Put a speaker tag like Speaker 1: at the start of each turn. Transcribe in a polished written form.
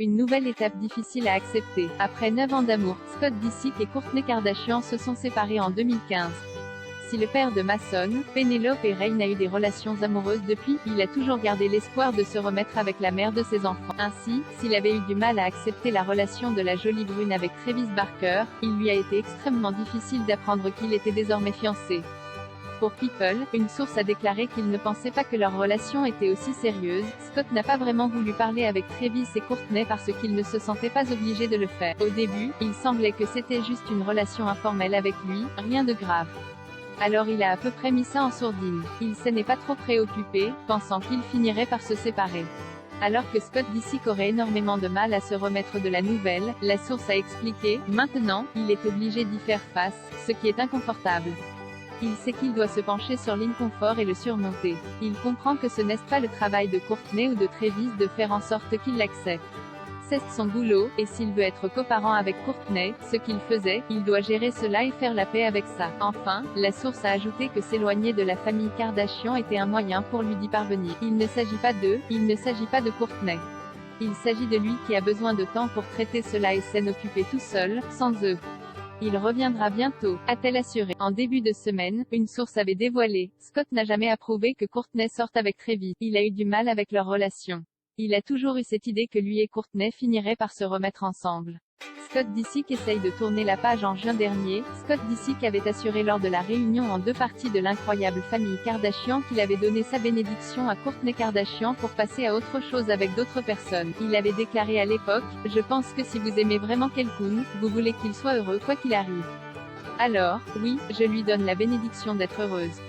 Speaker 1: Une nouvelle étape difficile à accepter. Après 9 ans d'amour, Scott Disick et Kourtney Kardashian se sont séparés en 2015. Si le père de Mason, Penelope et Reign a eu des relations amoureuses depuis, il a toujours gardé l'espoir de se remettre avec la mère de ses enfants. Ainsi, s'il avait eu du mal à accepter la relation de la jolie brune avec Travis Barker, il lui a été extrêmement difficile d'apprendre qu'il était désormais fiancé. Pour People, une source a déclaré qu'il ne pensait pas que leur relation était aussi sérieuse. Scott n'a pas vraiment voulu parler avec Travis et Kourtney parce qu'il ne se sentait pas obligé de le faire. Au début, il semblait que c'était juste une relation informelle avec lui, rien de grave. Alors il a à peu près mis ça en sourdine. Il s'en est pas trop préoccupé, pensant qu'ils finiraient par se séparer. Alors que Scott Disick aurait énormément de mal à se remettre de la nouvelle, la source a expliqué, maintenant, il est obligé d'y faire face, ce qui est inconfortable. Il sait qu'il doit se pencher sur l'inconfort et le surmonter. Il comprend que ce n'est pas le travail de Kourtney ou de Travis de faire en sorte qu'il l'accepte. C'est son boulot, et s'il veut être coparent avec Kourtney, ce qu'il faisait, il doit gérer cela et faire la paix avec ça. Enfin, la source a ajouté que s'éloigner de la famille Kardashian était un moyen pour lui d'y parvenir. Il ne s'agit pas d'eux, il ne s'agit pas de Kourtney. Il s'agit de lui qui a besoin de temps pour traiter cela et s'en occuper tout seul, sans eux. Il reviendra bientôt, a-t-elle assuré. En début de semaine, une source avait dévoilé, Scott n'a jamais approuvé que Kourtney sorte avec Travis. Il a eu du mal avec leur relation. Il a toujours eu cette idée que lui et Kourtney finiraient par se remettre ensemble. Scott Disick essaye de tourner la page en juin dernier. Scott Disick avait assuré lors de la réunion en 2 parties de l'incroyable famille Kardashian qu'il avait donné sa bénédiction à Kourtney Kardashian pour passer à autre chose avec d'autres personnes. Il avait déclaré à l'époque, « Je pense que si vous aimez vraiment quelqu'un, vous voulez qu'il soit heureux quoi qu'il arrive. Alors, oui, je lui donne la bénédiction d'être heureuse. »